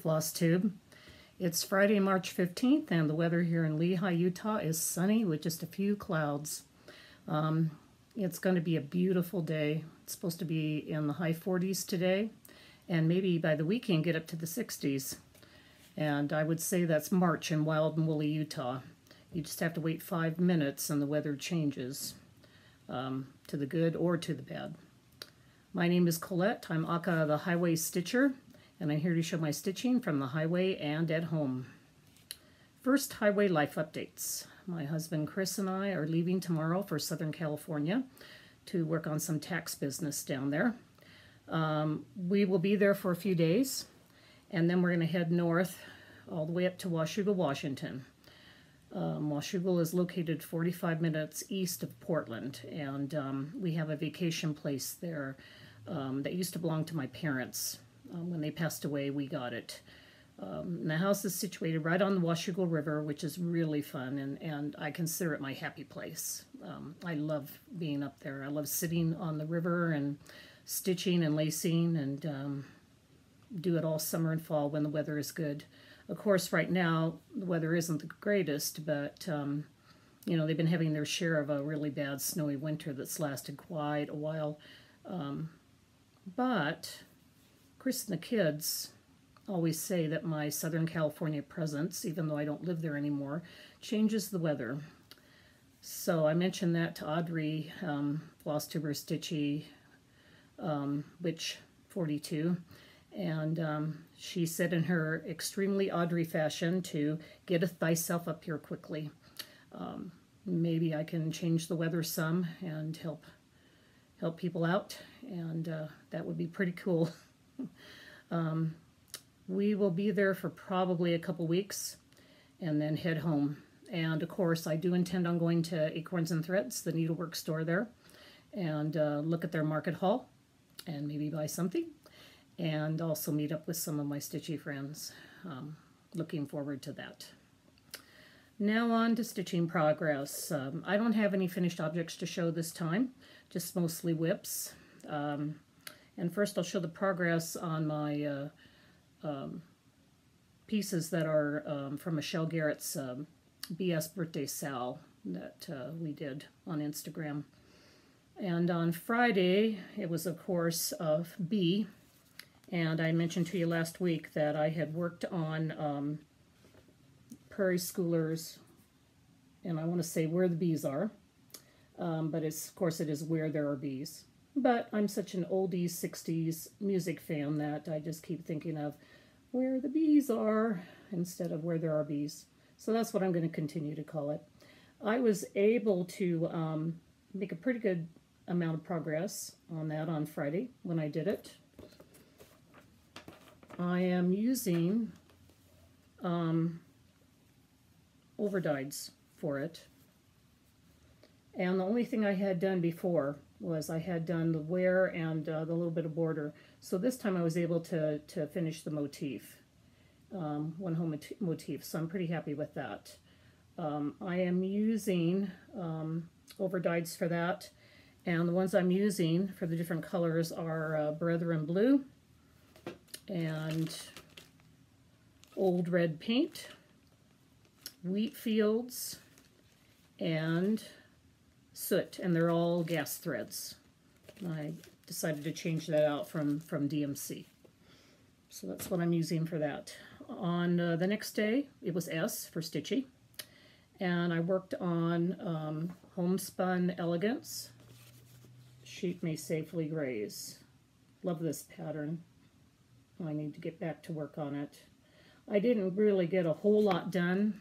Floss Tube. It's Friday, March 15th, and the weather here in Lehi, Utah is sunny with just a few clouds. It's going to be a beautiful day. It's supposed to be in the high 40s today, and maybe by the weekend get up to the 60s. And I would say that's March in wild and woolly Utah. You just have to wait 5 minutes and the weather changes to the good or to the bad. My name is Colette. I'm Aka the Highway Stitcher, and I'm here to show my stitching from the highway and at home. First, highway life updates. My husband Chris and I are leaving tomorrow for Southern California to work on some tax business down there. We will be there for a few days, and then we're going to head north all the way up to Washougal, Washington. Washougal is located 45 minutes east of Portland, and we have a vacation place there that used to belong to my parents. When they passed away, we got it. And the house is situated right on the Washougal River, which is really fun, and I consider it my happy place. I love being up there. I love sitting on the river and stitching and lacing, and do it all summer and fall when the weather is good. Of course, right now, the weather isn't the greatest, but, you know, they've been having their share of a really bad snowy winter that's lasted quite a while. But Chris and the kids always say that my Southern California presence, even though I don't live there anymore, changes the weather. So I mentioned that to Audrey, Floss Tuber Stitchy, which 42. And she said in her extremely Audrey fashion to get thyself up here quickly. Maybe I can change the weather some and help people out, and that would be pretty cool. We will be there for probably a couple weeks and then head home. And of course, I do intend on going to Acorns and Threads, the needlework store there, and look at their market haul and maybe buy something. And also meet up with some of my stitchy friends. Looking forward to that. Now on to stitching progress. I don't have any finished objects to show this time, just mostly whips. And first I'll show the progress on my pieces that are from Michelle Garrett's BS Birthday Sal that we did on Instagram. And on Friday, it was of course of B. And I mentioned to you last week that I had worked on Prairie Schoolers, and I want to say Where the Bees Are, but of course it is Where There Are Bees. But I'm such an oldies 60s music fan that I just keep thinking of Where the Bees Are instead of Where There Are Bees. So that's what I'm going to continue to call it. I was able to make a pretty good amount of progress on that on Friday when I did it. I am using overdyes for it. And the only thing I had done before was I had done the wear and the little bit of border. So this time I was able to finish the motif, one whole motif. So I'm pretty happy with that. I am using overdyes for that. And the ones I'm using for the different colors are Brethren Blue, and Old Red Paint, Wheat Fields, and Soot, and they're all gas threads. I decided to change that out from DMC. So that's what I'm using for that. On the next day, it was S for Stitchy, and I worked on Homespun Elegance, Sheep May Safely Graze. Love this pattern. I need to get back to work on it. I didn't really get a whole lot done,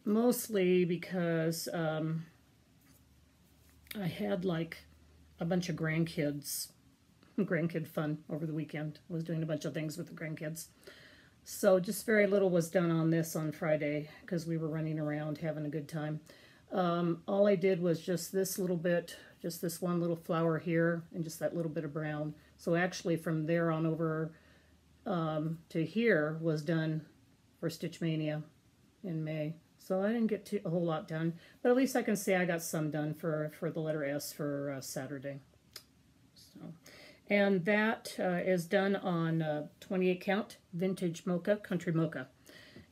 mostly because I had like a bunch of grandkid fun over the weekend. I was doing a bunch of things with the grandkids. So just very little was done on this on Friday because we were running around having a good time. All I did was just this little bit, just this one little flower here, and just that little bit of brown. So actually from there on over to here was done for Stitch Mania in May. So I didn't get a whole lot done, but at least I can say I got some done for the letter S for Saturday. So, And that is done on 28 count vintage mocha, country mocha.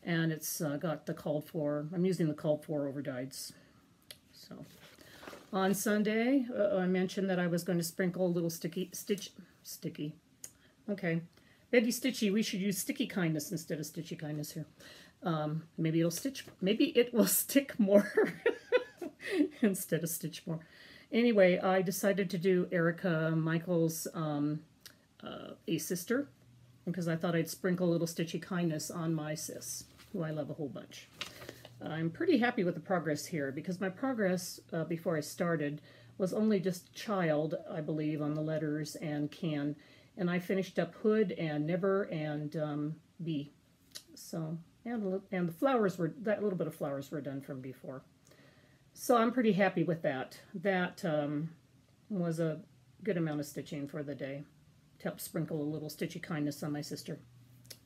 And it's got the called for, I'm using the called for over dyes. So on Sunday, I mentioned that I was going to sprinkle a little sticky, okay. Betty Stitchy, we should use sticky kindness instead of stitchy kindness here. Maybe it will stick more instead of stitch more. Anyway, I decided to do Erica Michael's A Sister, because I thought I'd sprinkle a little stitchy kindness on my sis, who I love a whole bunch. I'm pretty happy with the progress here, because my progress before I started was only just child, I believe, on the letters and can, and I finished up hood and never and bee. So, and the flowers were, that little bit of flowers were done from before. So I'm pretty happy with that. That was a good amount of stitching for the day to help sprinkle a little stitchy kindness on my sister.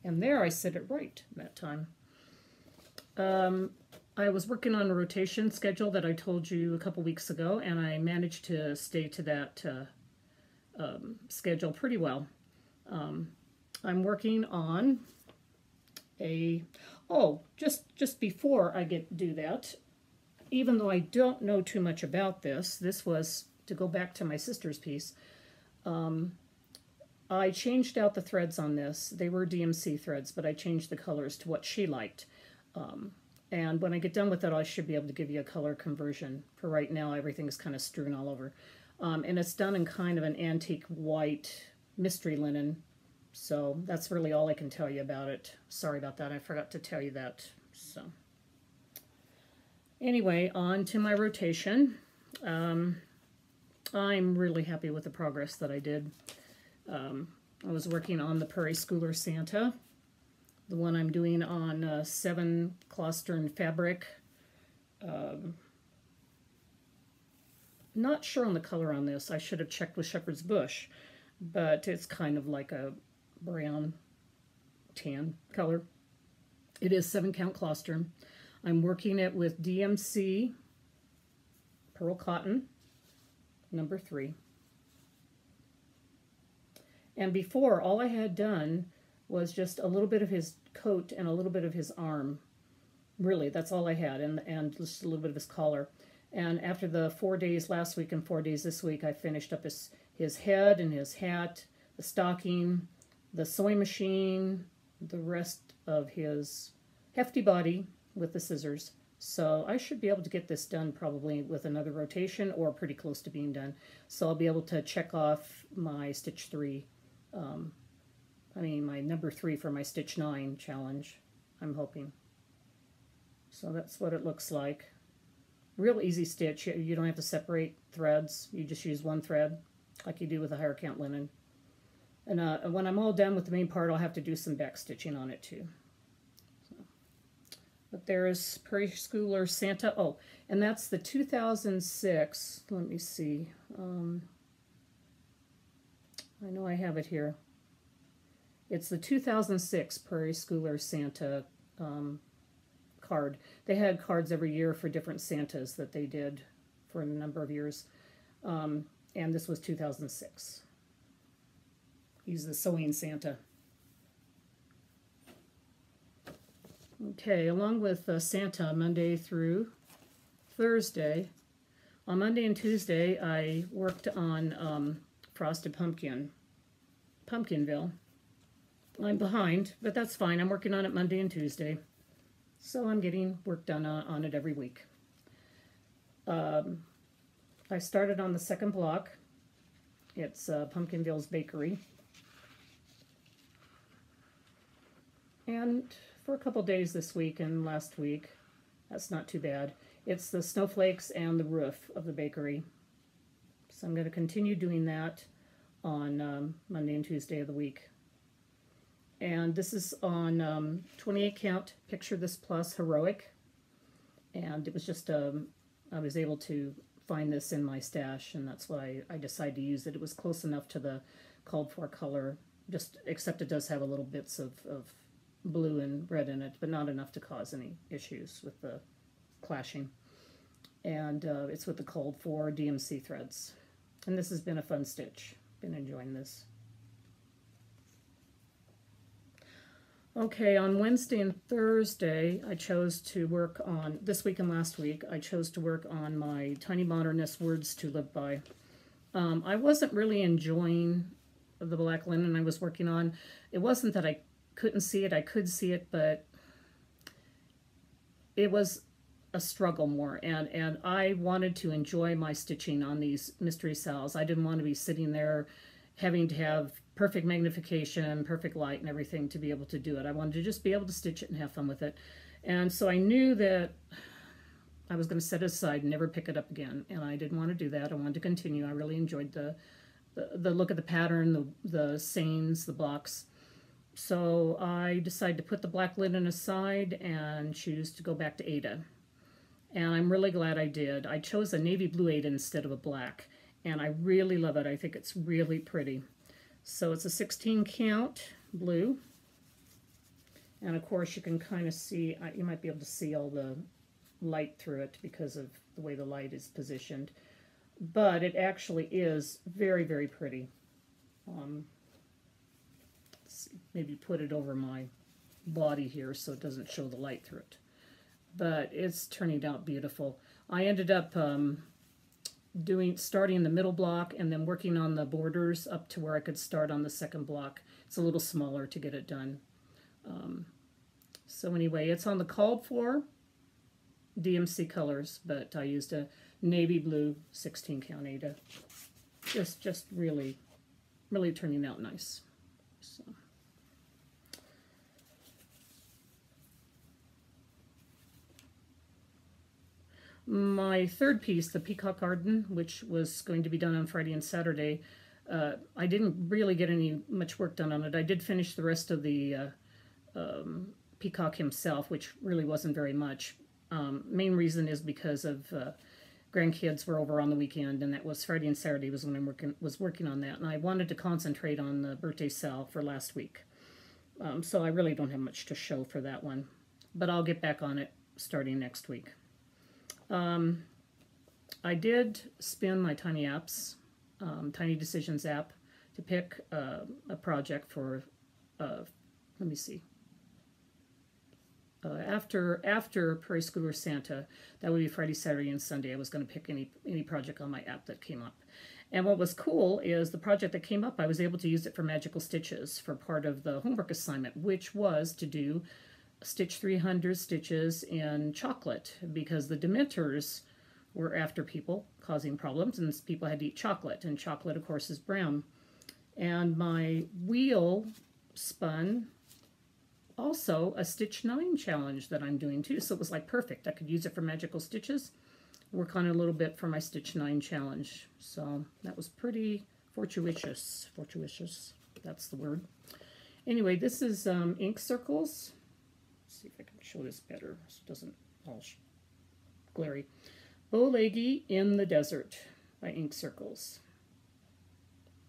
And there I said it right that time. I was working on a rotation schedule that I told you a couple weeks ago, and I managed to stay to that schedule pretty well. I'm working on just before I do that, even though I don't know too much about this, this was to go back to my sister's piece. I changed out the threads on this. They were DMC threads, but I changed the colors to what she liked. And when I get done with it, I should be able to give you a color conversion. For right now, everything's kind of strewn all over. And it's done in kind of an antique white mystery linen. So that's really all I can tell you about it. Sorry about that. I forgot to tell you that. So anyway, on to my rotation. I'm really happy with the progress that I did. I was working on the Prairie Schooler Santa, the one I'm doing on 7 Clostern fabric. Not sure on the color on this. I should have checked with Shepherd's Bush, but it's kind of like a brown tan color. It is 7 count Clostern. I'm working it with DMC Pearl Cotton, number 3. And before, all I had done was just a little bit of his coat and a little bit of his arm. Really, that's all I had, and just a little bit of his collar. And after the 4 days last week and 4 days this week, I finished up his head and his hat, the stocking, the sewing machine, the rest of his hefty body with the scissors. So I should be able to get this done probably with another rotation or pretty close to being done. So I'll be able to check off my stitch 3. My number 3 for my stitch 9 challenge, I'm hoping. So that's what it looks like. Real easy stitch. You don't have to separate threads. You just use one thread like you do with a higher count linen. And when I'm all done with the main part, I'll have to do some back stitching on it too. So, but there's Prairie Schooler Santa. Oh, and that's the 2006. Let me see. I know I have it here. It's the 2006 Prairie Schooler Santa card. They had cards every year for different Santas that they did for a number of years. And this was 2006. He's the sewing Santa. Okay, along with Santa, Monday through Thursday. On Monday and Tuesday, I worked on Frosted Pumpkinville. I'm behind, but that's fine. I'm working on it Monday and Tuesday. So I'm getting work done on it every week. I started on the second block. It's Pumpkinville's Bakery. And for a couple days this week and last week, that's not too bad. It's the snowflakes and the roof of the bakery. So I'm going to continue doing that on Monday and Tuesday of the week. And this is on 28 count Picture This Plus Heroic. And it was just, I was able to find this in my stash, and that's why I decided to use it. It was close enough to the called for color, except it does have a little bits of blue and red in it, but not enough to cause any issues with the clashing. And it's with the called for DMC threads. And this has been a fun stitch. Been enjoying this. Okay, on Wednesday and Thursday, I chose to work on, this week and last week, I chose to work on my Tiny Modernist Words to Live By. I wasn't really enjoying the black linen I was working on. It wasn't that I couldn't see it, I could see it, but it was a struggle more. And I wanted to enjoy my stitching on these mystery cells. I didn't want to be sitting there having to have perfect magnification, perfect light and everything to be able to do it. I wanted to just be able to stitch it and have fun with it. And so I knew that I was going to set it aside and never pick it up again. And I didn't want to do that. I wanted to continue. I really enjoyed the look of the pattern, the seams, the blocks. So I decided to put the black linen aside and choose to go back to Ada. And I'm really glad I did. I chose a navy blue Ada instead of a black. And I really love it. I think it's really pretty. So it's a 16 count blue. And of course you can kind of see, you might be able to see all the light through it because of the way the light is positioned. But it actually is very, very pretty. Let's see, maybe put it over my body here so it doesn't show the light through it. But it's turning out beautiful. I ended up starting the middle block and then working on the borders up to where I could start on the second block. It's a little smaller to get it done. So anyway, it's on the called for DMC colors, but I used a navy blue 16 count Ada. Just really, really turning out nice. So. My third piece, the Peacock Garden, which was going to be done on Friday and Saturday, I didn't really get much work done on it. I did finish the rest of the peacock himself, which really wasn't very much. Main reason is because of grandkids were over on the weekend, and that was Friday and Saturday was when I was working on that, and I wanted to concentrate on the birthday sale for last week. So I really don't have much to show for that one, but I'll get back on it starting next week. I did spin my Tiny Apps, Tiny Decisions app to pick a project for, let me see, after Prairie Schooler Santa, that would be Friday, Saturday, and Sunday. I was going to pick any project on my app that came up. And what was cool is the project that came up, I was able to use it for Magical Stitches for part of the homework assignment, which was to do stitch 300 stitches in chocolate, because the Dementors were after people, causing problems, and people had to eat chocolate, and chocolate, of course, is brown. And my wheel spun also a Stitch 9 challenge that I'm doing too, so it was like perfect. I could use it for Magical Stitches, work on it a little bit for my Stitch 9 challenge. So that was pretty fortuitous. Fortuitous, that's the word. Anyway, this is ink circles. See if I can show this better so it doesn't all glary. Bowleggy in the Desert by Ink Circles.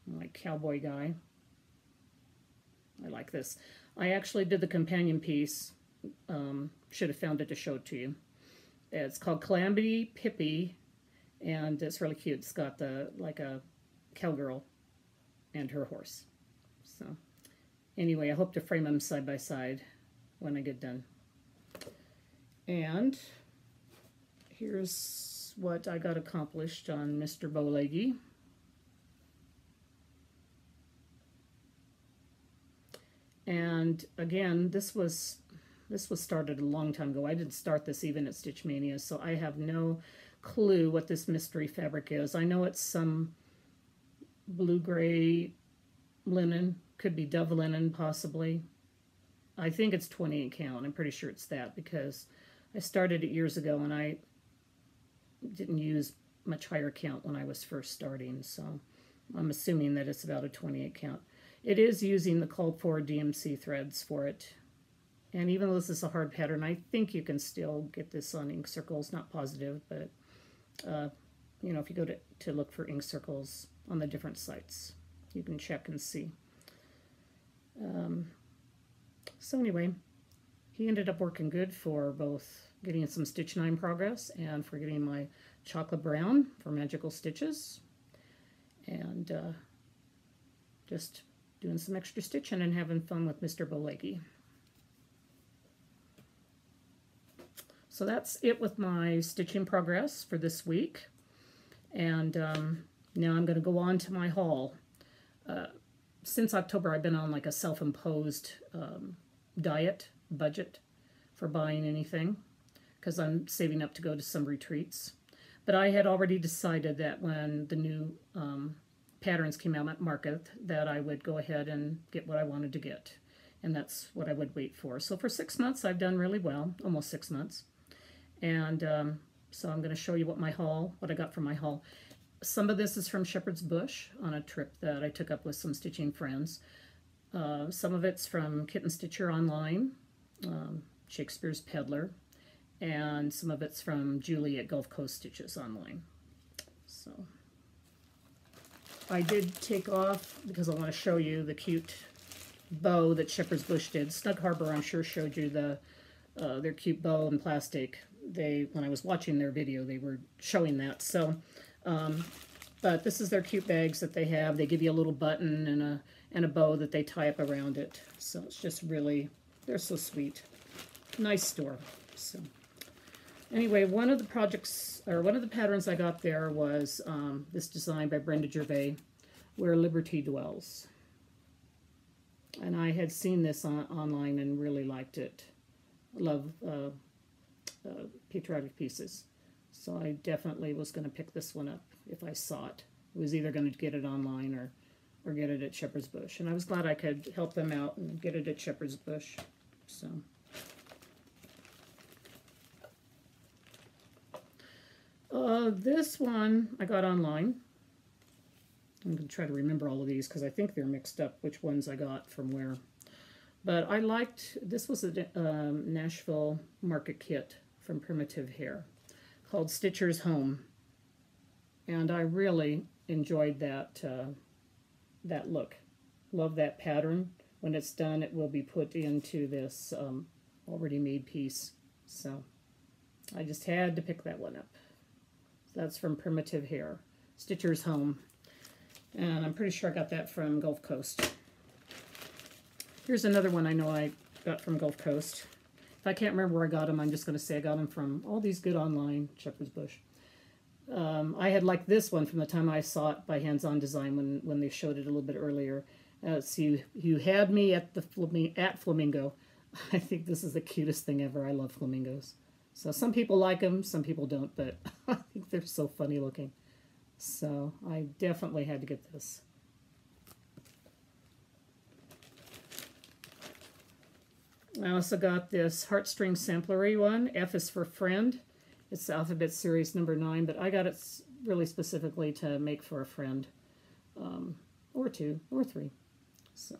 My cowboy guy. I like this. I actually did the companion piece. Should have found it to show it to you. It's called Calamity Pippi, and it's really cute. It's got like a cowgirl and her horse. So anyway, I hope to frame them side by side when I get done. And here's what I got accomplished on Mr. Bowleggy. And again, this was started a long time ago. I didn't start this even at Stitch Mania, so I have no clue what this mystery fabric is. I know it's some blue-gray linen, could be dove linen possibly. I think it's 28 count. I'm pretty sure it's that because I started it years ago and I didn't use much higher count when I was first starting, so I'm assuming that it's about a 28 count. It is using the called for DMC threads for it. And even though this is a hard pattern, I think you can still get this on Ink Circles. Not positive, but you know, if you go to look for Ink Circles on the different sites, you can check and see. So anyway, he ended up working good for both getting some Stitch 9 progress and for getting my chocolate brown for Magical Stitches. And just doing some extra stitching and having fun with Mr. Bowleggy. So that's it with my stitching progress for this week. And now I'm going to go on to my haul. Since October, I've been on like a self-imposed diet budget for buying anything because I'm saving up to go to some retreats. But I had already decided that when the new patterns came out at market that I would go ahead and get what I wanted to get. And that's what I would wait for. So for 6 months, I've done really well, almost 6 months. And so I'm going to show you what I got from my haul. Some of this is from Shepherd's Bush on a trip that I took up with some stitching friends. Some of it's from Kitten Stitcher Online, Shakespeare's Peddler, and some of it's from Julie at Gulf Coast Stitches Online. So I did take off, because I want to show you the cute bow that Shepherd's Bush did. Snug Harbor, I'm sure, showed you their cute bow and plastic. When I was watching their video, they were showing that. So, but this is their cute bags that they have. They give you a little button and a bow that they tie up around it. So it's just really, they're so sweet. Nice store. So anyway, one of the patterns I got there was this design by Brenda Gervais, Where Liberty Dwells. And I had seen this online and really liked it. I love patriotic pieces. So I definitely was going to pick this one up if I saw it. I was either going to get it online or get it at Shepherd's Bush. And I was glad I could help them out and get it at Shepherd's Bush. So this one I got online. I'm going to try to remember all of these because I think they're mixed up which ones I got from where. But I liked, this was a Nashville market kit from Primitive Hair called Stitcher's Home. And I really enjoyed that, that look. Love that pattern. When it's done, it will be put into this already made piece. So I just had to pick that one up. That's from Primitive Hair, Stitcher's Home. And I'm pretty sure I got that from Gulf Coast. Here's another one I know I got from Gulf Coast. If I can't remember where I got them, I'm just going to say I got them from all these good online, Shepherd's Bush. I had liked this one from the time I saw it by Hands On Design when they showed it a little bit earlier. So you had me at Flamingo. I think this is the cutest thing ever. I love flamingos. So some people like them, some people don't, but I think they're so funny looking. So I definitely had to get this. I also got this Heartstring Samplery one. F is for friend. It's Alphabet Series number 9, but I got it really specifically to make for a friend. Or 2, or 3. So.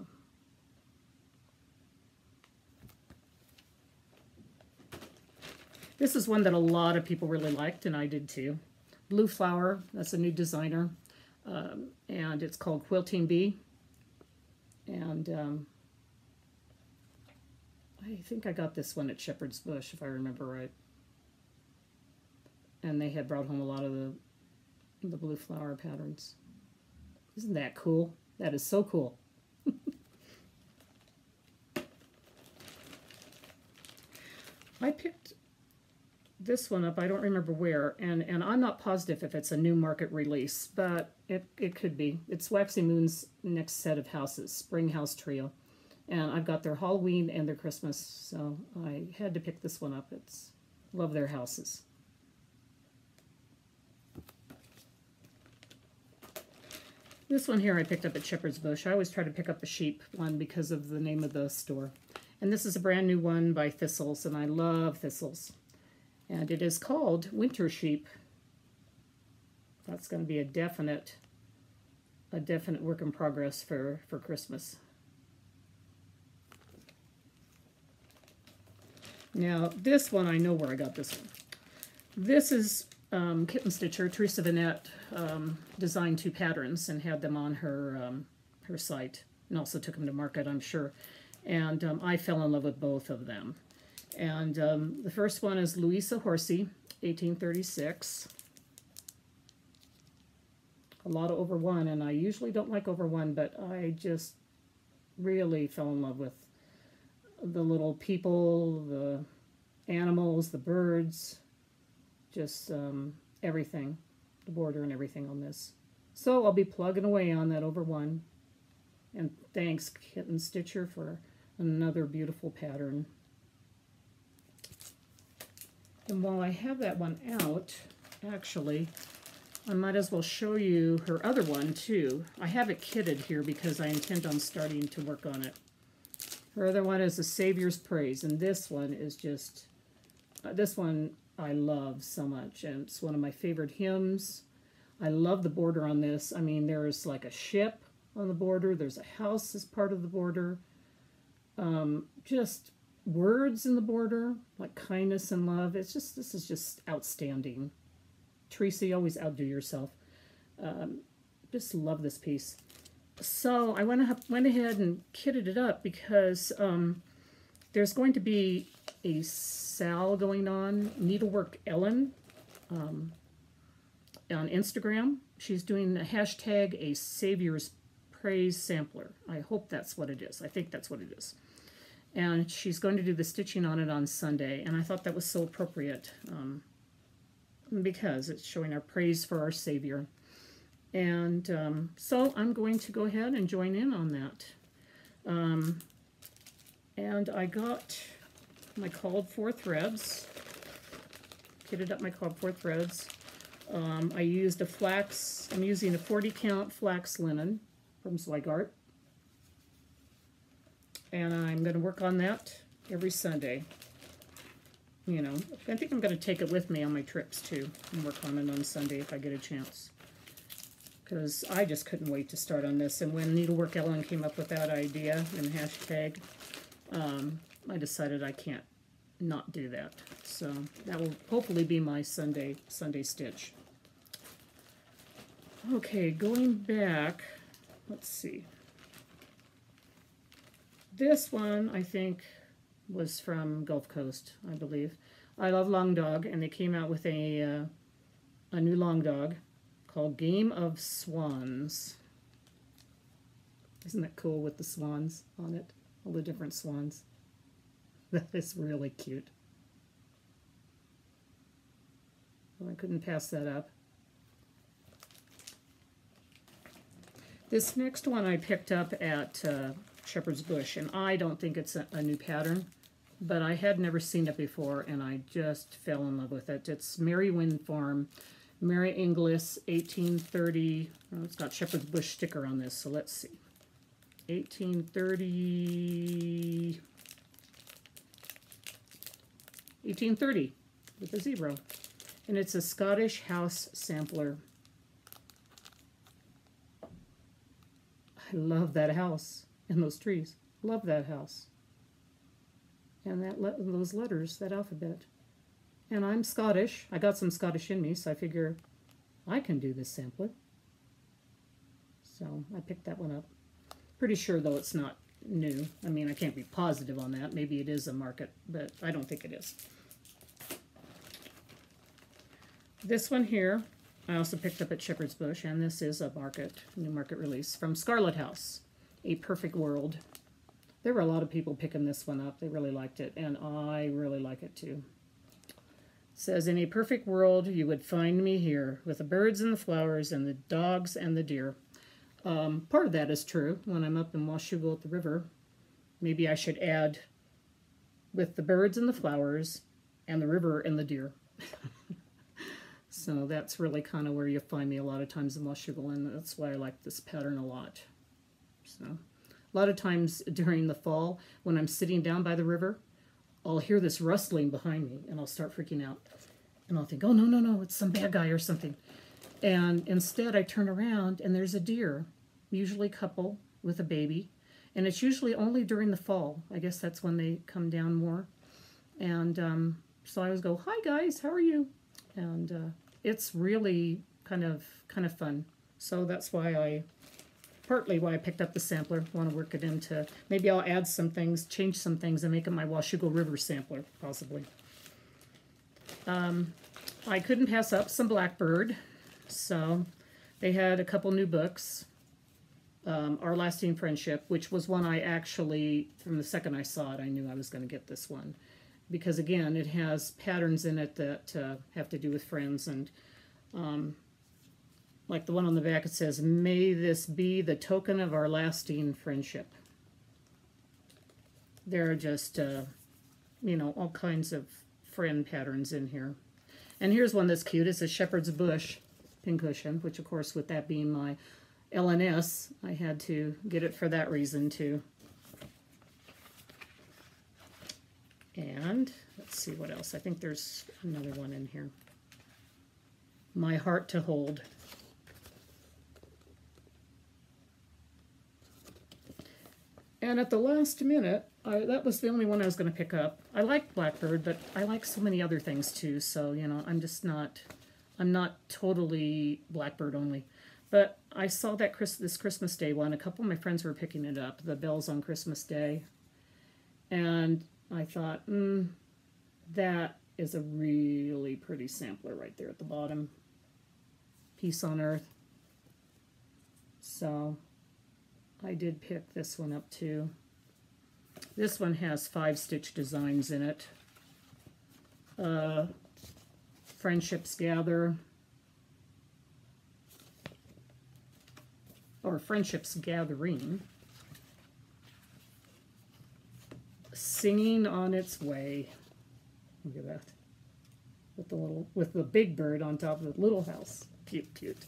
This is one that a lot of people really liked, and I did too. Blue Flower, that's a new designer, and it's called Quilting Bee. And I think I got this one at Shepherd's Bush, if I remember right. And they had brought home a lot of the blue flower patterns. Isn't that cool? That is so cool. I picked this one up, I don't remember where, and I'm not positive if it's a new market release, but it could be. It's Waxy Moon's next set of houses, Spring House Trio. And I've got their Halloween and their Christmas, so I had to pick this one up. Love their houses. This one here I picked up at Shepherd's Bush. I always try to pick up a sheep one because of the name of the store. And this is a brand new one by Thistles, and I love Thistles. And it is called Winter Sheep. That's going to be a definite work in progress for Christmas. Now, this one, I know where I got this one. This is Kitten Stitcher. Teresa Vanette designed 2 patterns and had them on her site, and also took them to market, I'm sure. And I fell in love with both of them. And the first one is Louisa Horsey, 1836. A lot of over 1, and I usually don't like over 1, but I just really fell in love with the little people, animals, the birds, just everything, the border and everything on this. So I'll be plugging away on that over one. And thanks, Kitten Stitcher, for another beautiful pattern. And while I have that one out, actually, I might as well show you her other one too. I have it kitted here because I intend on starting to work on it. Her other one is the Savior's Praise, and this one is just, this one I love so much, and it's one of my favorite hymns. I love the border on this. I mean, there's like a ship on the border. There's a house as part of the border. Just words in the border, like kindness and love. It's just, this is just outstanding. Teresa, you always outdo yourself. Just love this piece. So I went ahead and kitted it up because there's going to be a sale going on, Needlework Ellen, on Instagram. She's doing the hashtag a Savior's Praise sampler. I hope that's what it is. I think that's what it is. And she's going to do the stitching on it on Sunday, and I thought that was so appropriate because it's showing our praise for our Savior. And so I'm going to go ahead and join in on that. And I got my called for threads, kitted up my called for threads. I used a flax, I'm using a 40 count flax linen from Zweigart. And I'm going to work on that every Sunday. You know, I think I'm going to take it with me on my trips too and work on it on Sunday if I get a chance. Because I just couldn't wait to start on this. And when Needlework Ellen came up with that idea and hashtag, I decided I can't not do that. So that will hopefully be my Sunday stitch. Okay, going back, let's see. This one, I think, was from Gulf Coast, I believe. I love Long Dog, and they came out with a new Long Dog called Game of Swans. Isn't that cool with the swans on it? All the different swans. That is really cute. Well, I couldn't pass that up. This next one I picked up at Shepherd's Bush, and I don't think it's a new pattern, but I had never seen it before, and I just fell in love with it. It's Mary Wind Farm, Mary Inglis, 1830. Oh, it's got Shepherd's Bush sticker on this, so let's see. 1830 with a 0. And it's a Scottish house sampler. I love that house and those trees. Love that house. And those letters, that alphabet. And I'm Scottish. I got some Scottish in me, so I figure I can do this sampler. So I picked that one up. Pretty sure, though, it's not new. I mean, I can't be positive on that. Maybe it is a market, but I don't think it is. This one here, I also picked up at Shepherd's Bush, and this is a new market release from Scarlet House, A Perfect World. There were a lot of people picking this one up. They really liked it, and I really like it too. It says, in a perfect world, you would find me here, with the birds and the flowers and the dogs and the deer. Part of that is true. When I'm up in Washougal at the river, maybe I should add with the birds and the flowers and the river and the deer. So that's really kind of where you find me a lot of times in Washougal, and that's why I like this pattern a lot. So a lot of times during the fall, when I'm sitting down by the river, I'll hear this rustling behind me, and I'll start freaking out. And I'll think, oh, no, it's some bad guy or something. And instead, I turn around, and there's a deer, usually a couple with a baby. And it's usually only during the fall. I guess that's when they come down more. And so I always go, hi, guys, how are you? And it's really kind of fun. So that's why partly why I picked up the sampler. Want to work it into, maybe I'll add some things, change some things, and make it my Washougal River sampler, possibly. I couldn't pass up some Blackbird, so they had a couple new books. Our Lasting Friendship, which was one I actually, from the second I saw it, I knew I was going to get this one. because again, it has patterns in it that have to do with friends. And like the one on the back, it says, "May this be the token of our lasting friendship." There are just, you know, all kinds of friend patterns in here. And here's one that's cute. It's a shepherd's bush pincushion, which of course, with that being my LNS, I had to get it for that reason too. And let's see what else. I think there's another one in here. My Heart to Hold. And at the last minute, that was the only one I was going to pick up. I like Blackbird, but I like so many other things too. So, you know, I'm not totally Blackbird only. But I saw that this Christmas Day one. A couple of my friends were picking it up, the Bells on Christmas Day. And I thought, that is a really pretty sampler right there at the bottom. Peace on Earth. So I did pick this one up too. This one has 5-stitch designs in it. Friendships Gather. Or Friendships Gathering. Singing on Its Way. Look at that. With the big bird on top of the little house. Cute, cute.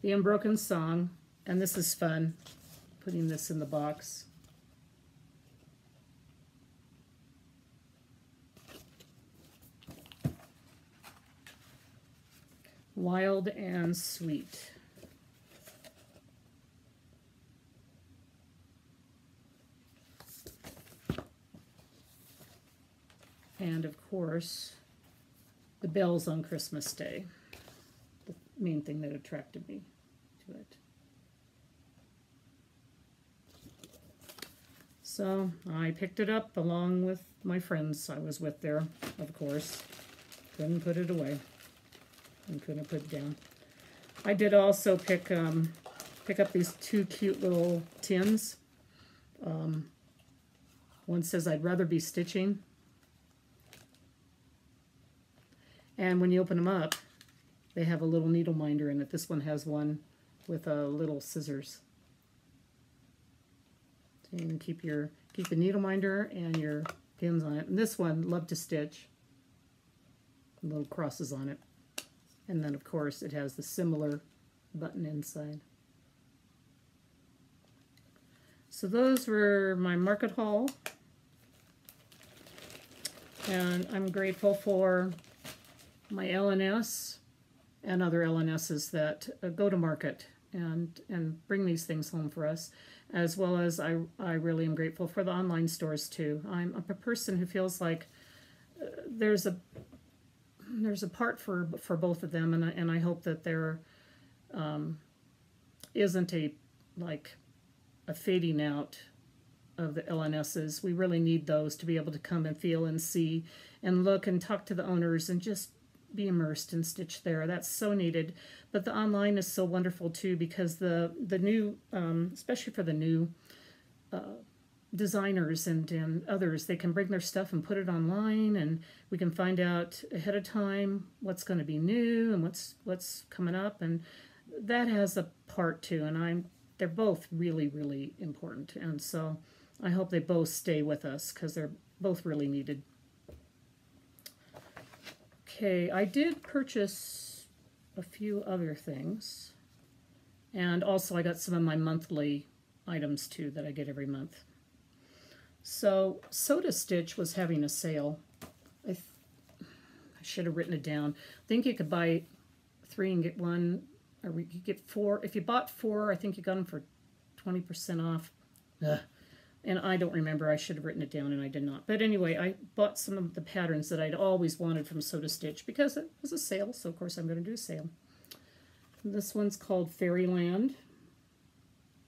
The Unbroken Song, and this is fun, putting this in the box. Wild and Sweet. And of course, the Bells on Christmas Day, the main thing that attracted me to it. So I picked it up along with my friends I was with there, of course. Couldn't put it away and couldn't put it down. I did also pick up these 2 cute little tins. One says, "I'd rather be stitching." And when you open them up, they have a little needle minder in it. This one has one with little scissors. So you can keep the needle minder and your pins on it. And this one, Love to Stitch. Little crosses on it. And then, of course, it has the similar button inside. So those were my market haul. And I'm grateful for my LNS and other LNSs that go to market and bring these things home for us, as well as I really am grateful for the online stores too. I'm a person who feels like there's a part for both of them, and I hope that there isn't a fading out of the LNSs. We really need those to be able to come and feel and see and look and talk to the owners and just be immersed and stitch there. That's so needed. But the online is so wonderful too, because the new, especially for the new designers and others, they can bring their stuff and put it online, and we can find out ahead of time what's going to be new and what's coming up, and that has a part too. And they're both really, really important, and so I hope they both stay with us because they're both really needed. Okay, I did purchase a few other things, and also I got some of my monthly items too that I get every month. So Soda Stitch was having a sale. I should have written it down. I think you could buy 3 and get 1, or you could get 4. If you bought 4, I think you got them for 20% off. Ugh. And I don't remember. I should have written it down, and I did not. But anyway, I bought some of the patterns that I'd always wanted from Soda Stitch because it was a sale, so of course I'm going to do a sale. This one's called Fairyland.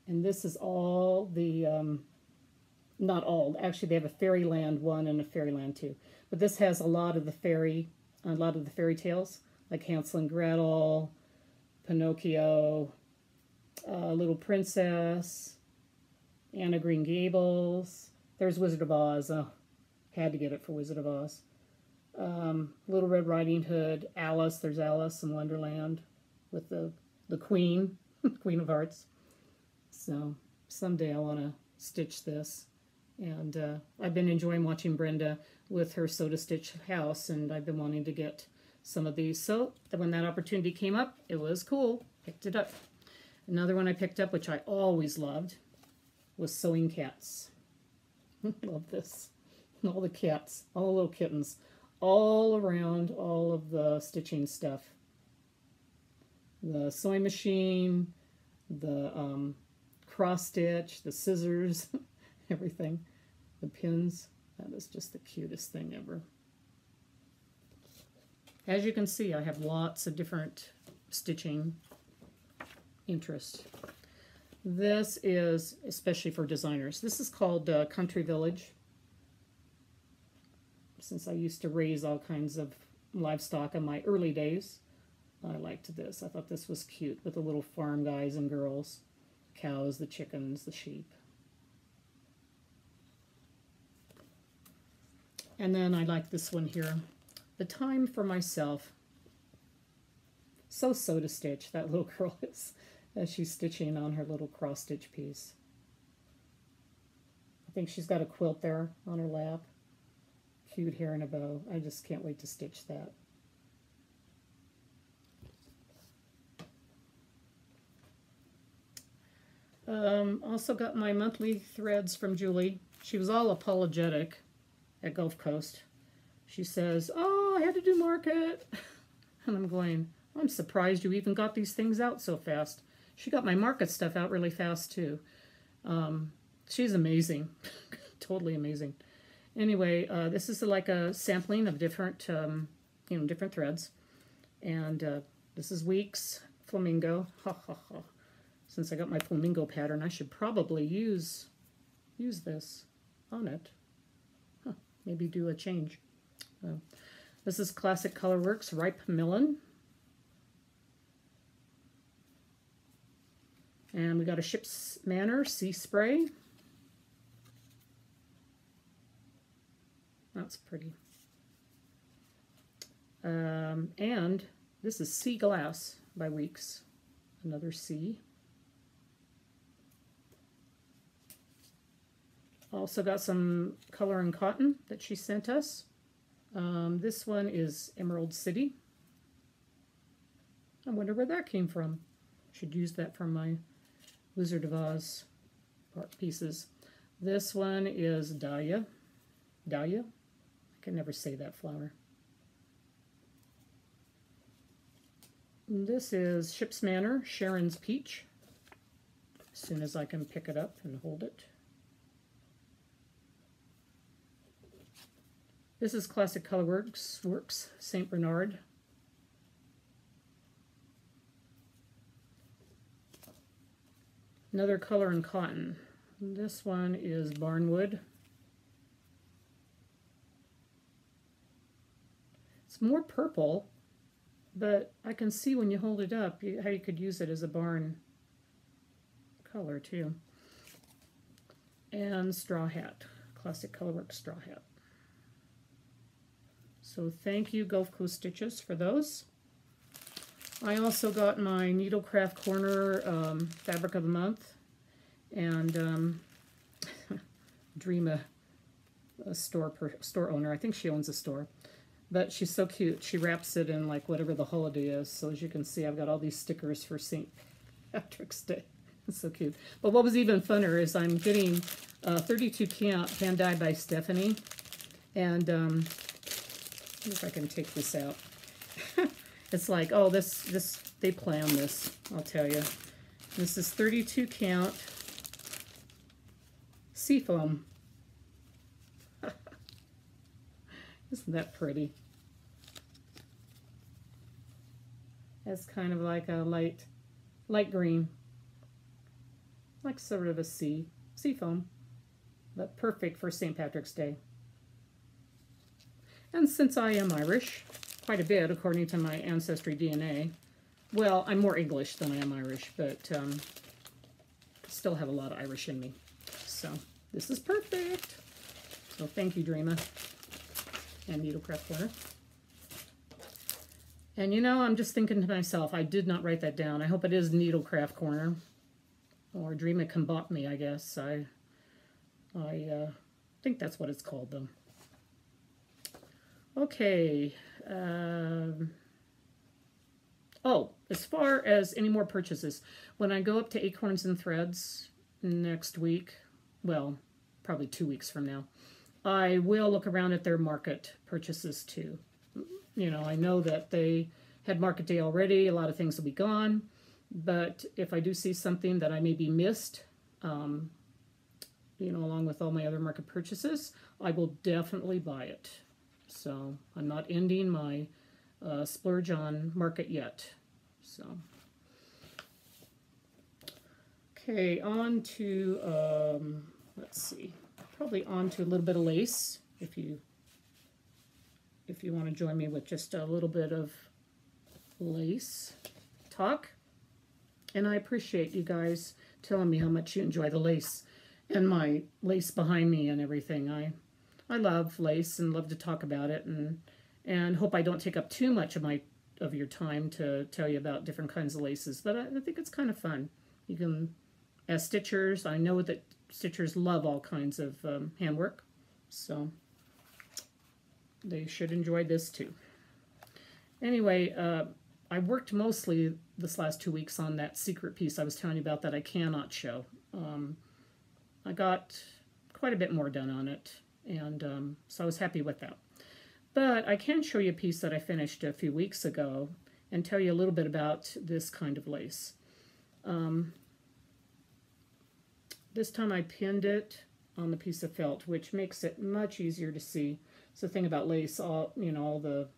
And this is all the, not all, actually they have a Fairyland 1 and a Fairyland 2. But this has a lot of the fairy tales, like Hansel and Gretel, Pinocchio, Little Princess, Anna Green Gables, There's Wizard of Oz. Oh, had to get it for Wizard of Oz. Little Red Riding Hood. Alice. There's Alice in Wonderland with the Queen, Queen of Hearts. So someday I want to stitch this. And I've been enjoying watching Brenda with her Sew to Stitch house, and I've been wanting to get some of these. So when that opportunity came up, it was cool. Picked it up. Another one I picked up, which I always loved, was Sewing Cats. Love this. All the cats, all the little kittens, all around all of the stitching stuff. The sewing machine, the cross stitch, the scissors, everything. The pins. That is just the cutest thing ever. As you can see, I have lots of different stitching interest. This is especially for designers. This is called Country Village. Since I used to raise all kinds of livestock in my early days, I liked this. I thought this was cute with the little farm guys and girls. Cows, the chickens, the sheep. And then I like this one here. The Time for Myself. So Sew to Stitch, that little girl is, as she's stitching on her little cross stitch piece. I think she's got a quilt there on her lap. Cute hair and a bow. I just can't wait to stitch that. Also got my monthly threads from Julie. She was all apologetic at Gulf Coast. She says, "Oh, I had to do market." And I'm going, "I'm surprised you even got these things out so fast." She got my market stuff out really fast too. She's amazing. Totally amazing. Anyway, this is like a sampling of different, different threads. And this is Weeks Flamingo. Ha ha ha. Since I got my flamingo pattern, I should probably use this on it. Huh, maybe do a change. This is Classic Colorworks Ripe Melon. And we got a Ship's Manor Sea Spray. That's pretty. And this is Sea Glass by Weeks. Another sea. Also got some color and cotton that she sent us. This one is Emerald City. I wonder where that came from. Should use that for my Wizard of Oz pieces. This one is Dahlia. Dahlia? I can never say that flower. And this is Ship's Manor, Sharon's Peach. As soon as I can pick it up and hold it. This is Classic Colorworks, St. Bernard. Another color and cotton. This one is Barnwood. It's more purple, but I can see when you hold it up how you could use it as a barn color too. And Straw Hat, Classic Colorworks Straw Hat. So thank you, Gulf Coast Stitches, for those. I also got my Needlecraft Corner Fabric of the Month, and Dream, a store owner. I think she owns a store, but she's so cute. She wraps it in like whatever the holiday is. So as you can see, I've got all these stickers for St. Patrick's Day. It's so cute. But what was even funner is I'm getting 32 count hand dye by Stephanie, and see if I can take this out. It's like, oh, this they planned this, I'll tell you. This is 32 count seafoam. Isn't that pretty? It's kind of like a light green, like sort of a seafoam, but perfect for St. Patrick's Day. And since I am Irish, quite a bit according to my ancestry DNA, well, I'm more English than I am Irish, but still have a lot of Irish in me. So this is perfect. So thank you, Dreama and Needlecraft Corner. And you know, I'm just thinking to myself, I did not write that down. I hope it is Needlecraft Corner. Or Dreama can bot me, I guess. I think that's what it's called, though. Okay. Oh, as far as any more purchases, when I go up to Acorns and Threads next week, well, probably 2 weeks from now, I will look around at their market purchases too. You know, I know that they had market day already. A lot of things will be gone. But if I do see something that I maybe missed, you know, along with all my other market purchases, I will definitely buy it. So I'm not ending my splurge on market yet. So, okay, on to, let's see, probably on to a little bit of lace, if you want to join me with just a little bit of lace talk. And I appreciate you guys telling me how much you enjoy the lace and my lace behind me and everything. I love lace and love to talk about it, and hope I don't take up too much of your time to tell you about different kinds of laces. But I think it's kind of fun. You can, as stitchers, I know that stitchers love all kinds of handwork, so they should enjoy this too. Anyway, I worked mostly this last 2 weeks on that secret piece I was telling you about that I cannot show. I got quite a bit more done on it, and so I was happy with that. But I can show you a piece that I finished a few weeks ago and tell you a little bit about this kind of lace. This time I pinned it on the piece of felt, which makes it much easier to see. It's the thing about lace, all the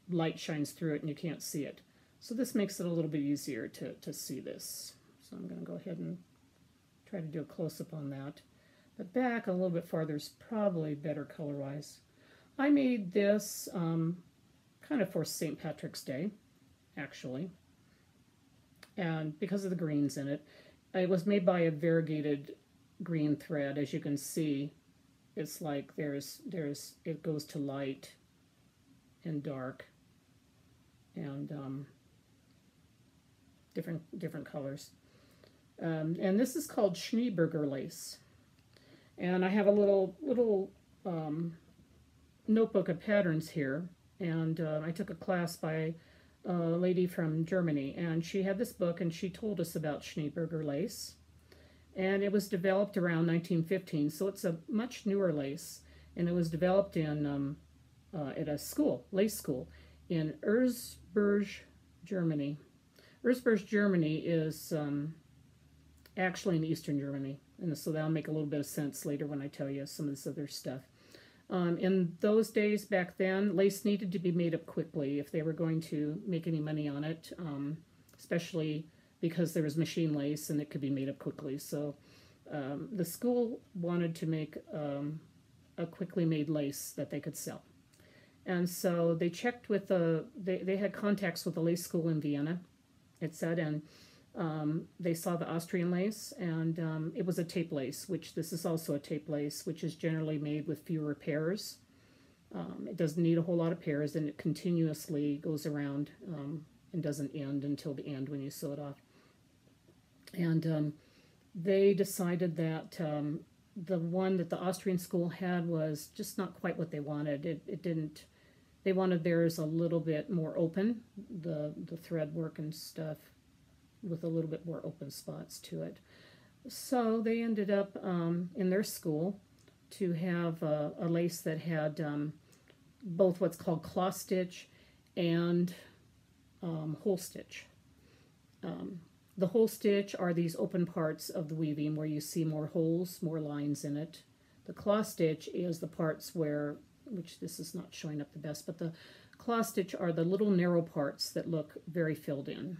light shines through it and you can't see it. So this makes it a little bit easier to see this. So I'm going to go ahead and try to do a close-up on that. But back a little bit farther is probably better color-wise. I made this kind of for St. Patrick's Day, actually. And because of the greens in it, it was made by a variegated green thread. As you can see, it's like it goes to light and dark and different colors. And this is called Schneeberger lace. And I have a little notebook of patterns here, and I took a class by a lady from Germany, and she had this book, and she told us about Schneeberger lace. And it was developed around 1915, so it's a much newer lace, and it was developed in at a school, lace school, in Erzberg, Germany. Erzberg, Germany is actually in Eastern Germany, and so that'll make a little bit of sense later when I tell you some of this other stuff. In those days back then, lace needed to be made up quickly if they were going to make any money on it, especially because there was machine lace and it could be made up quickly. So the school wanted to make a quickly made lace that they could sell. And so they checked with they had contacts with the lace school in Vienna, it said, and they saw the Austrian lace, and it was a tape lace, which this is also a tape lace, which is generally made with fewer pairs. It doesn't need a whole lot of pairs, and it continuously goes around and doesn't end until the end when you sew it off. And they decided that the one that the Austrian school had was just not quite what they wanted. It didn't. They wanted theirs a little bit more open, the thread work and stuff, with a little bit more open spots to it. So they ended up in their school to have a lace that had both what's called cloth stitch and hole stitch. The hole stitch are these open parts of the weaving where you see more holes, more lines in it. The cloth stitch is the parts where, which this is not showing up the best, but the cloth stitch are the little narrow parts that look very filled in.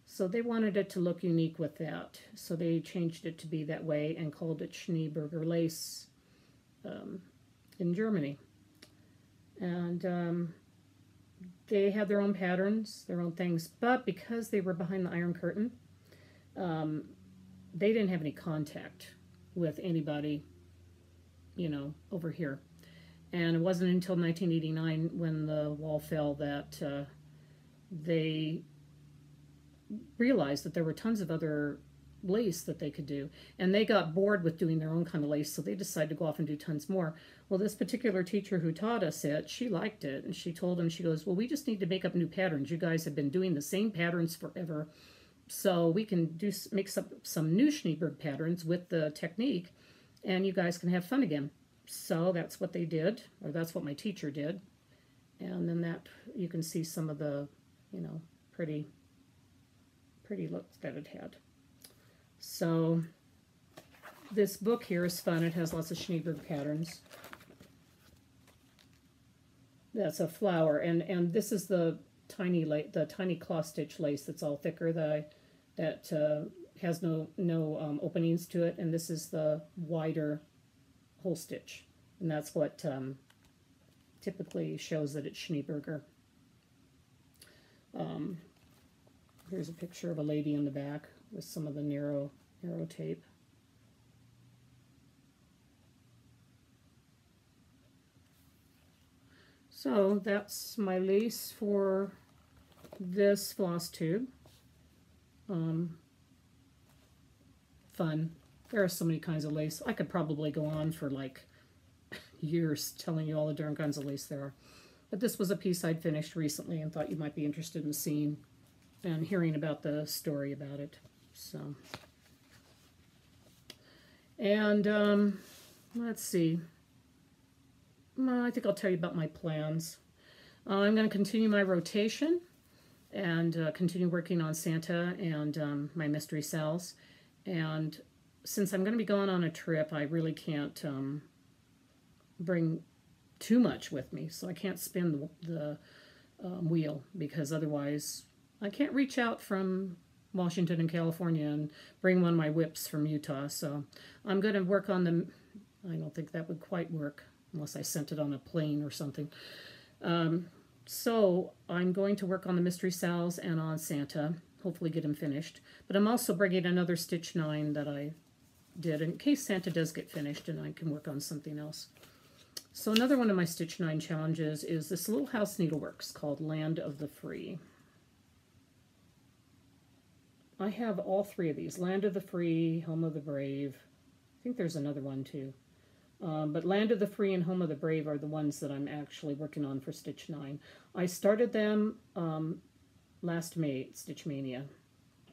So they wanted it to look unique with that. So they changed it to be that way and called it Schneeberger lace in Germany. And they had their own patterns, their own things, but because they were behind the Iron Curtain, they didn't have any contact with anybody you know, over here. And it wasn't until 1989 when the wall fell that they realized that there were tons of other lace that they could do. And they got bored with doing their own kind of lace, so they decided to go off and do tons more. Well, this particular teacher who taught us it, she liked it. And she told them, she goes, well, we just need to make up new patterns. You guys have been doing the same patterns forever. So we can make some new Schneeberg patterns with the technique, and you guys can have fun again. So that's what they did, or that's what my teacher did. And then that, you can see some of the, you know, pretty looks that it had. So this book here is fun. It has lots of Schneeberg patterns. That's a flower, and this is the tiny cloth stitch lace that's all thicker, that has no openings to it, and this is the wider whole stitch, and that's what typically shows that it's Schneeberger. Here's a picture of a lady in the back with some of the narrow tape. So that's my lace for this floss tube. Fun. There are so many kinds of lace. I could probably go on for like years telling you all the different kinds of lace there are. But this was a piece I'd finished recently and thought you might be interested in seeing and hearing about the story about it. So, and let's see. I think I'll tell you about my plans. I'm going to continue my rotation and continue working on Santa and my mystery cells. And since I'm going to be going on a trip, I really can't bring too much with me, so I can't spin the wheel, because otherwise I can't reach out from Washington and California and bring one of my whips from Utah. So I'm going to work on them. I don't think that would quite work unless I sent it on a plane or something. So I'm going to work on the mystery cells and on Santa, hopefully get him finished. But I'm also bringing another Stitch 9 that I did in case Santa does get finished and I can work on something else. So another one of my Stitch 9 challenges is this Little House Needleworks called Land of the Free. I have all three of these, Land of the Free, Home of the Brave. I think there's another one too. But Land of the Free and Home of the Brave are the ones that I'm actually working on for Stitch 9. I started them last May at Stitch Mania.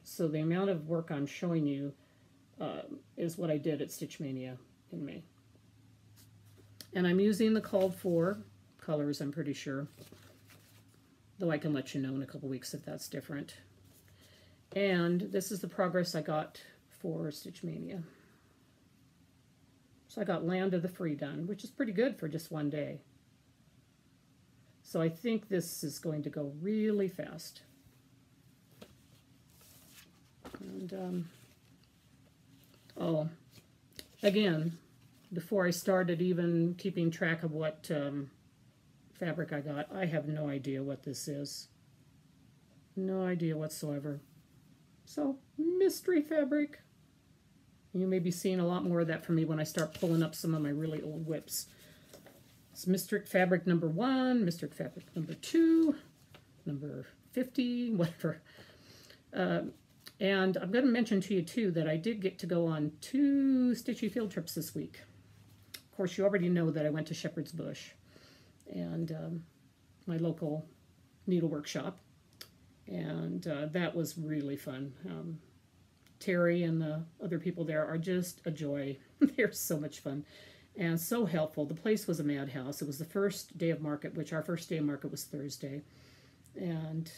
So the amount of work I'm showing you is what I did at Stitch Mania in May. And I'm using the called for colors, I'm pretty sure. Though I can let you know in a couple weeks if that's different. And this is the progress I got for Stitch Mania. So I got Land of the Free done, which is pretty good for just one day. So I think this is going to go really fast. And, oh, again, before I started even keeping track of what fabric I got, I have no idea what this is. No idea whatsoever. So, mystery fabric. You may be seeing a lot more of that from me when I start pulling up some of my really old whips. It's Mystic Fabric number 1, Mystic Fabric number 2, number 50, whatever. And I'm going to mention to you, too, that I did get to go on 2 Stitchy field trips this week. Of course, you already know that I went to Shepherd's Bush and my local needlework shop. And that was really fun. Terry and the other people there are just a joy. They're so much fun and so helpful. The place was a madhouse. It was the first day of market, which our first day of market was Thursday. And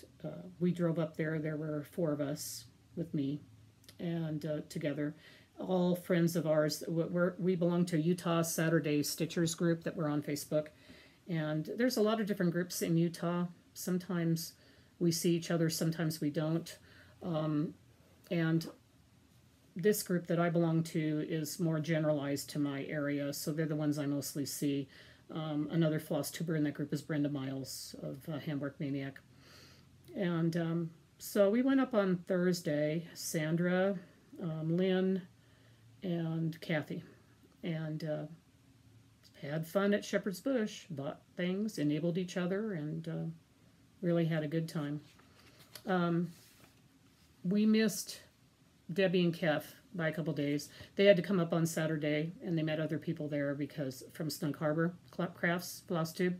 we drove up there. There were 4 of us with me and together. All friends of ours. We belong to Utah Saturday Stitchers group that we're on Facebook. And there's a lot of different groups in Utah. Sometimes we see each other, sometimes we don't. And this group that I belong to is more generalized to my area, so they're the ones I mostly see. Another floss tuber in that group is Brenda Miles of Handwork Maniac. And so we went up on Thursday, Sandra, Lynn, and Kathy. And had fun at Shepherd's Bush, bought things, enabled each other, and really had a good time. We missed Debbie and Kev by a couple days. They had to come up on Saturday, and they met other people there because from Snug Harbor Crafts, Floss Tube,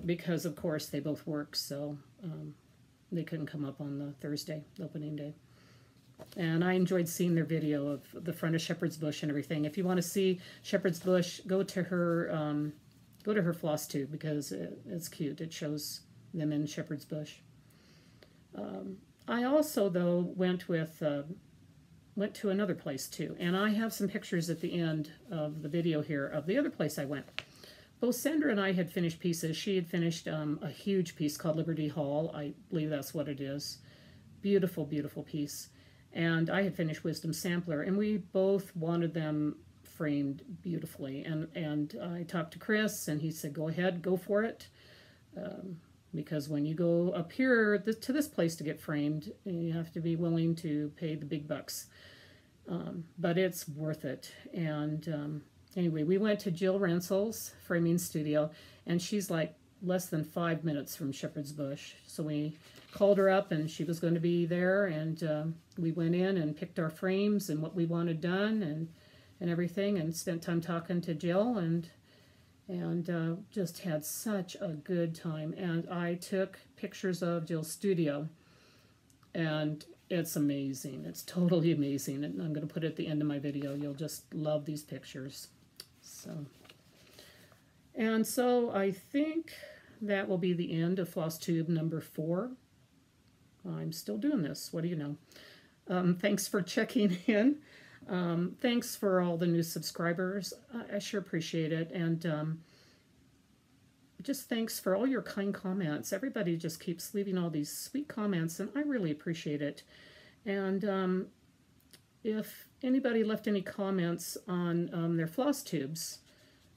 because of course they both work, so they couldn't come up on the Thursday, opening day. And I enjoyed seeing their video of the front of Shepherd's Bush and everything. If you want to see Shepherd's Bush, go to her Floss Tube, because it's cute. It shows them in Shepherd's Bush. I also, though, went to another place too, and I have some pictures at the end of the video here of the other place I went. Both Sandra and I had finished pieces. She had finished a huge piece called Liberty Hall. I believe that's what it is. Beautiful, beautiful piece. And I had finished Wisdom Sampler, and we both wanted them framed beautifully. And I talked to Chris, and he said, go ahead, go for it. Because when you go up here to this place to get framed, you have to be willing to pay the big bucks. But it's worth it. And anyway, we went to Jill Rensel's framing studio, and she's like less than 5 minutes from Shepherd's Bush. So we called her up, and she was going to be there, and we went in and picked our frames and what we wanted done and everything, and spent time talking to Jill, and just had such a good time. And I took pictures of Jill's studio, and it's amazing. It's totally amazing, and I'm going to put it at the end of my video. You'll just love these pictures. So I think that will be the end of Floss Tube number 4. I'm still doing this. What do you know? Thanks for checking in. Thanks for all the new subscribers. I sure appreciate it. And just thanks for all your kind comments. Everybody just keeps leaving all these sweet comments, and I really appreciate it. And if anybody left any comments on their floss tubes,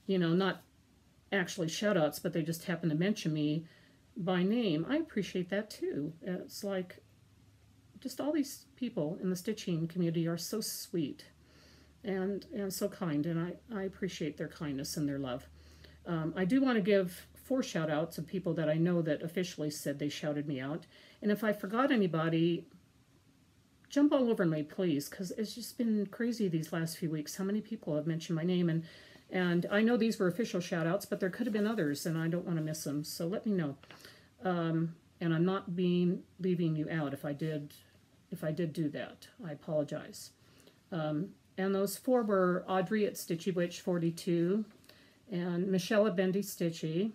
you know, not actually shout-outs, but they just happen to mention me by name, I appreciate that too. It's like, just all these people in the stitching community are so sweet and so kind, and I appreciate their kindness and their love. I do want to give 4 shout-outs of people that I know that officially said they shouted me out. And if I forgot anybody, jump all over me, please, because it's just been crazy these last few weeks how many people have mentioned my name. And I know these were official shout-outs, but there could have been others, and I don't want to miss them. So let me know. And I'm not leaving you out if I did do that. I apologize. And those 4 were Audrey at Stitchy Witch 42, and Michelle at Bendy Stitchy,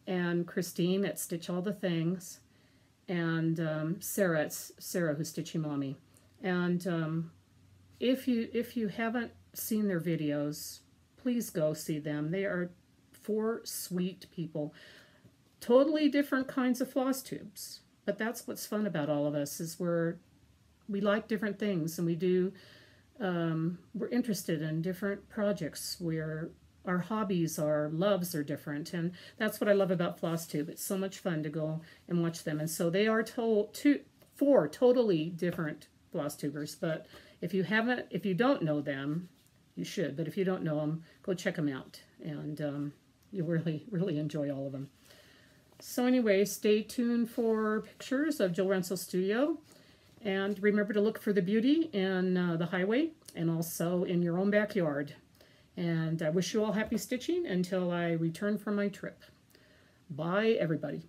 and Christine at Stitch All the Things, and Sarah who's Stitchy Mommy. And if you haven't seen their videos, please go see them. They are 4 sweet people. Totally different kinds of floss tubes, but that's what's fun about all of us, is we like different things, and we're interested in different projects where our hobbies, our loves are different, and that's what I love about Floss Tube. It's so much fun to go and watch them. And so they are 4 totally different floss tubers, but if you don't know them, you should. But if you don't know them, go check them out, and you'll really, really enjoy all of them. So anyway, stay tuned for pictures of Jill Rensel's studio, and remember to look for the beauty in the highway and also in your own backyard. And I wish you all happy stitching until I return from my trip. Bye, everybody.